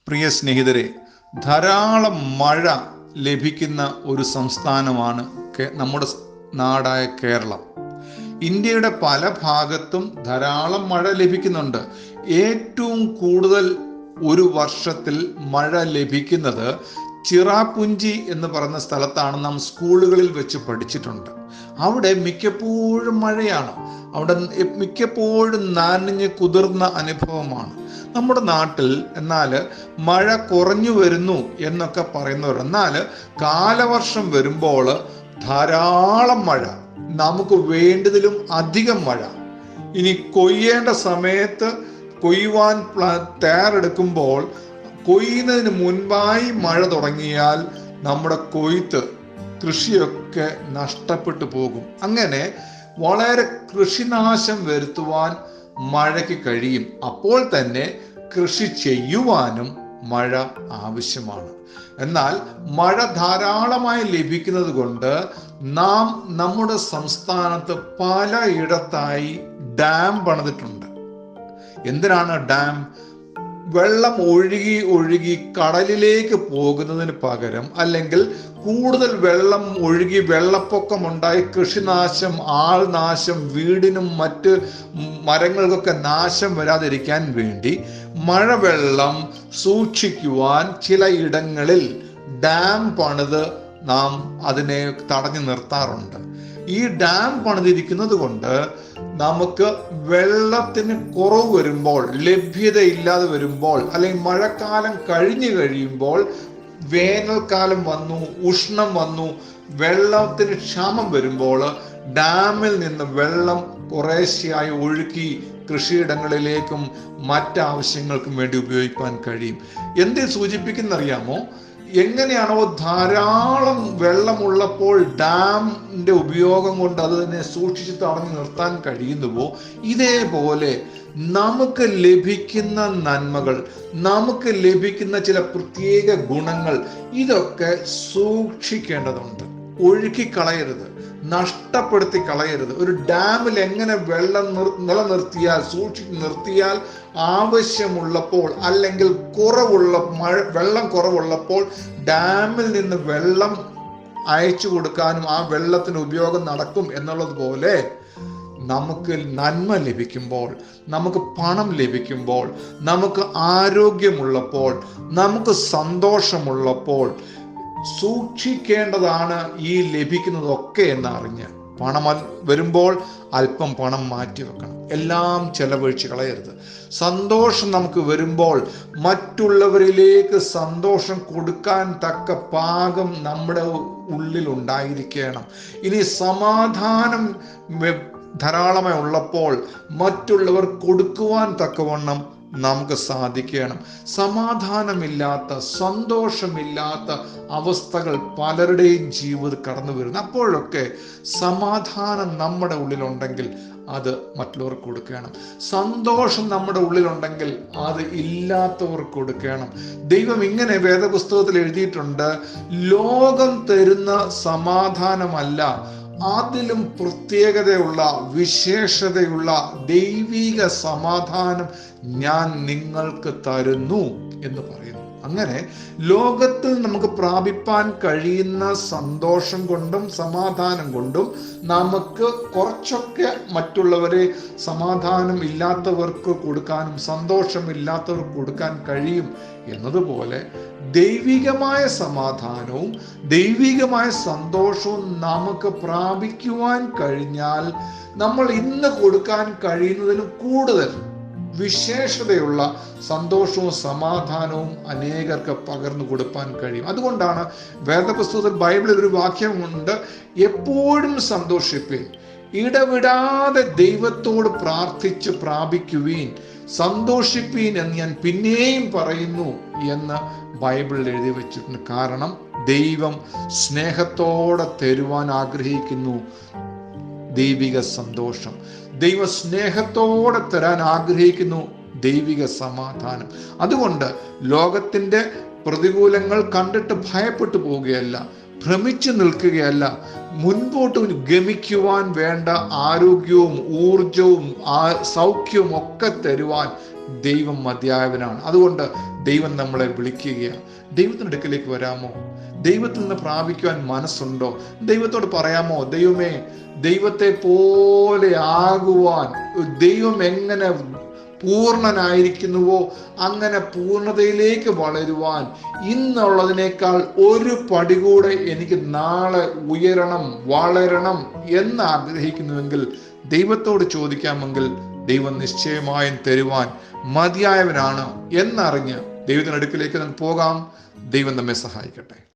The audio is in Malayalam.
പ്രിയ സ്നേഹിതരെ, ധാരാളം മഴ ലഭിക്കുന്ന ഒരു സംസ്ഥാനമാണ് നമ്മുടെ നാടായ കേരളം. ഇന്ത്യയുടെ പല ഭാഗത്തും ധാരാളം മഴ ലഭിക്കുന്നുണ്ട്. ഏറ്റവും കൂടുതൽ ഒരു വർഷത്തിൽ മഴ ലഭിക്കുന്നത് ചിറാപുഞ്ചി എന്ന് പറയുന്ന സ്ഥലത്താണ്. നാം സ്കൂളുകളിൽ വെച്ച് പഠിച്ചിട്ടുണ്ട്. അവിടെ മിക്കപ്പോഴും മഴയാണ്. അവിടെ മിക്കപ്പോഴും നനഞ്ഞ് കുതിർന്ന അനുഭവമാണ്. നമ്മുടെ നാട്ടിൽ എന്നാൽ മഴ കുറഞ്ഞു വരുന്നു എന്നൊക്കെ പറയുന്നവർ, എന്നാൽ കാലവർഷം വരുമ്പോൾ ധാരാളം മഴ, നമുക്ക് വേണ്ടതിലും അധികം മഴ. ഇനി കൊയ്യേണ്ട സമയത്ത് കൊയ്യുവാൻ തയ്യാറെടുക്കുമ്പോൾ കൊയ്യുന്നതിന് മുൻപായി മഴ തുടങ്ങിയാൽ നമ്മുടെ കൊയ്ത്ത് കൃഷിയൊക്കെ നഷ്ടപ്പെട്ടു പോകും. അങ്ങനെ വളരെ കൃഷിനാശം വരുത്തുവാൻ മഴയ്ക്ക് കഴിയും. അപ്പോൾ തന്നെ കൃഷി ചെയ്യുവാനും മഴ ആവശ്യമാണ്. എന്നാൽ മഴ ധാരാളമായി ലഭിക്കുന്നത് കൊണ്ട് നാം നമ്മുടെ സംസ്ഥാനത്ത് പലയിടത്തായി ഡാം പണിതിട്ടുണ്ട്. എന്തിനാണ് ഡാം? വെള്ളം ഒഴുകി കടലിലേക്ക് പോകുന്നതിന് പകരം, അല്ലെങ്കിൽ കൂടുതൽ വെള്ളം ഒഴുകി വെള്ളപ്പൊക്കമുണ്ടായി കൃഷിനാശം, ആൾനാശം, വീടിനും മറ്റ് മരങ്ങൾക്കൊക്കെ നാശം വരാതിരിക്കാൻ വേണ്ടി മഴവെള്ളം സൂക്ഷിക്കുവാൻ ചില ഇടങ്ങളിൽ ഡാം പണിത് നാം അതിനെ തടഞ്ഞു നിർത്താറുണ്ട്. ഈ ഡാം പണിതിരിക്കുന്നത് കൊണ്ട് നമുക്ക് വെള്ളത്തിന് കുറവ് വരുമ്പോൾ, ലഭ്യതയില്ലാതെ വരുമ്പോൾ, അല്ലെങ്കിൽ മഴക്കാലം കഴിഞ്ഞു കഴിയുമ്പോൾ വേനൽക്കാലം വന്നു, ഉഷ്ണം വന്നു, വെള്ളത്തിന് ക്ഷാമം വരുമ്പോൾ ഡാമിൽ നിന്ന് വെള്ളം കുറേശ്ശെയായി ഒഴുക്കി കൃഷിയിടങ്ങളിലേക്കും മറ്റാവശ്യങ്ങൾക്കും വേണ്ടി ഉപയോഗിക്കാൻ കഴിയും. എന്ത് സൂചിപ്പിക്കുന്നറിയാമോ? എങ്ങനെയാണോ ധാരാളം വെള്ളമുള്ളപ്പോൾ ഡാമിന്റെ ഉപയോഗം കൊണ്ട് അതിനെ സൂക്ഷിച്ച് തടഞ്ഞു നിർത്താൻ കഴിയുന്നുവോ, ഇതേപോലെ നമുക്ക് ലഭിക്കുന്ന നന്മകൾ, നമുക്ക് ലഭിക്കുന്ന ചില പ്രത്യേക ഗുണങ്ങൾ, ഇതൊക്കെ സൂക്ഷിക്കേണ്ടതുണ്ട്. ഒഴുക്കിക്കളയരുത്, നഷ്ടപ്പെടുത്തി കളയരുത്. ഒരു ഡാമിൽ എങ്ങനെ വെള്ളം നിലനിർത്തിയാൽ, സൂക്ഷിച്ച് നിർത്തിയാൽ, ആവശ്യമുള്ളപ്പോൾ അല്ലെങ്കിൽ വെള്ളം കുറവുള്ളപ്പോൾ ഡാമിൽ നിന്ന് വെള്ളം അയച്ചു കൊടുക്കാനും ആ വെള്ളത്തിന് ഉപയോഗം നടക്കും എന്നുള്ളതുപോലെ, നമുക്ക് നന്മ ലഭിക്കുമ്പോൾ, നമുക്ക് പണം ലഭിക്കുമ്പോൾ, നമുക്ക് ആരോഗ്യമുള്ളപ്പോൾ, നമുക്ക് സന്തോഷമുള്ളപ്പോൾ സൂക്ഷിക്കേണ്ടതാണ് ഈ ലഭിക്കുന്നതൊക്കെ എന്നറിഞ്ഞ്. പണം വരുമ്പോൾ അല്പം പണം മാറ്റി വെക്കണം. എല്ലാം ചെലവഴിച്ച് കളയരുത്. സന്തോഷം നമുക്ക് വരുമ്പോൾ മറ്റുള്ളവരിലേക്ക് സന്തോഷം കൊടുക്കാൻ തക്ക പാകം നമ്മുടെ ഉള്ളിൽ ഉണ്ടായിരിക്കണം. ഇനി സമാധാനം ധാരാളമായി ഉള്ളപ്പോൾ മറ്റുള്ളവർ കൊടുക്കുവാൻ തക്കവണ്ണം നമുക്ക് സാധിക്കണം. സമാധാനമില്ലാത്ത, സന്തോഷമില്ലാത്ത അവസ്ഥകൾ പലരുടെയും ജീവിതത്തിൽ കടന്നു വരുന്നു. അപ്പോഴൊക്കെ സമാധാനം നമ്മുടെ ഉള്ളിലുണ്ടെങ്കിൽ അത് മറ്റുള്ളവർക്ക് കൊടുക്കണം. സന്തോഷം നമ്മുടെ ഉള്ളിലുണ്ടെങ്കിൽ അത് ഇല്ലാത്തവർക്ക് കൊടുക്കണം. ദൈവം ഇങ്ങനെ വേദപുസ്തകത്തിൽ എഴുതിയിട്ടുണ്ട്: ലോകം തരുന്ന സമാധാനമല്ല, അതിലും പ്രത്യേകതയുള്ള, വിശേഷതയുള്ള ദൈവിക സമാധാനം ഞാൻ നിങ്ങൾക്ക് തരുന്നു എന്ന് പറയുന്നു. അങ്ങനെ ലോകത്തിൽ നമുക്ക് പ്രാപിപ്പാൻ കഴിയുന്ന സന്തോഷം കൊണ്ടും സമാധാനം കൊണ്ടും നമുക്ക് കുറച്ചൊക്കെ മറ്റുള്ളവരെ, സമാധാനം ഇല്ലാത്തവർക്ക് കൊടുക്കാനും സന്തോഷമില്ലാത്തവർക്ക് കൊടുക്കാൻ കഴിയും എന്നതുപോലെ ദൈവികമായ സമാധാനവും ദൈവികമായ സന്തോഷവും നമുക്ക് പ്രാപിക്കുവാൻ കഴിഞ്ഞാൽ നമ്മൾ ഇന്ന് കൊടുക്കാൻ കഴിയുന്നതിലും കൂടുതൽ വിശേഷതയുള്ള സന്തോഷവും സമാധാനവും അനേകർക്ക് പകർന്നു കൊടുക്കാൻ കഴിയും. അതുകൊണ്ടാണ് വേദപുസ്തകത്തിൽ, ബൈബിളിൽ ഒരു വാക്യമുണ്ട്: എപ്പോഴും സന്തോഷിപ്പിൻ, ഇടവിടാതെ ദൈവത്തോട് പ്രാർത്ഥിച്ച് പ്രാപിക്കുവീൻ, സന്തോഷിപ്പീൻ എന്ന് ഞാൻ പിന്നെയും പറയുന്നു എന്ന് ബൈബിളിൽ എഴുതി വെച്ചിട്ടുണ്ട്. കാരണം ദൈവം സ്നേഹത്തോടെ തരുവാൻ ആഗ്രഹിക്കുന്നു ദൈവിക സന്തോഷം. ദൈവ സ്നേഹത്തോടെ തരാൻ ആഗ്രഹിക്കുന്നു ദൈവിക സമാധാനം. അതുകൊണ്ട് ലോകത്തിൻ്റെ പ്രതികൂലങ്ങൾ കണ്ടിട്ട് ഭയപ്പെട്ടു പോവുകയല്ല, ഭ്രമിച്ചു നിൽക്കുകയല്ല, മുൻപോട്ട് ഗമിക്കുവാൻ വേണ്ട ആരോഗ്യവും ഊർജവും സൗഖ്യവും ഒക്കെ തരുവാൻ ദൈവം മതിയായവനാണ്. അതുകൊണ്ട് ദൈവം നമ്മളെ വിളിക്കുകയാണ്. ദൈവത്തിൻ്റെ അടുക്കലേക്ക് വരാമോ? ദൈവത്തിൽ നിന്ന് പ്രാപിക്കുവാൻ മനസ്സുണ്ടോ? ദൈവത്തോട് പറയാമോ, ദൈവമേ, ദൈവത്തെ പോലെ ആകുവാൻ, ദൈവം എങ്ങനെ പൂർണ്ണനായിരിക്കുന്നുവോ അങ്ങനെ പൂർണ്ണതയിലേക്ക് വളരുവാൻ ഇന്നുള്ളതിനേക്കാൾ ഒരു പടി കൂടെ എനിക്ക് നാളെ ഉയരണം, വളരണം എന്ന് ആഗ്രഹിക്കുന്നുവെങ്കിൽ ദൈവത്തോട് ചോദിക്കാമെങ്കിൽ ദൈവം നിശ്ചയമായും തരുവാൻ മതിയായവനാണ് എന്നറിഞ്ഞ് ദൈവത്തിനടുക്കിലേക്ക് നമുക്ക് പോകാം. ദൈവം നമ്മെ സഹായിക്കട്ടെ.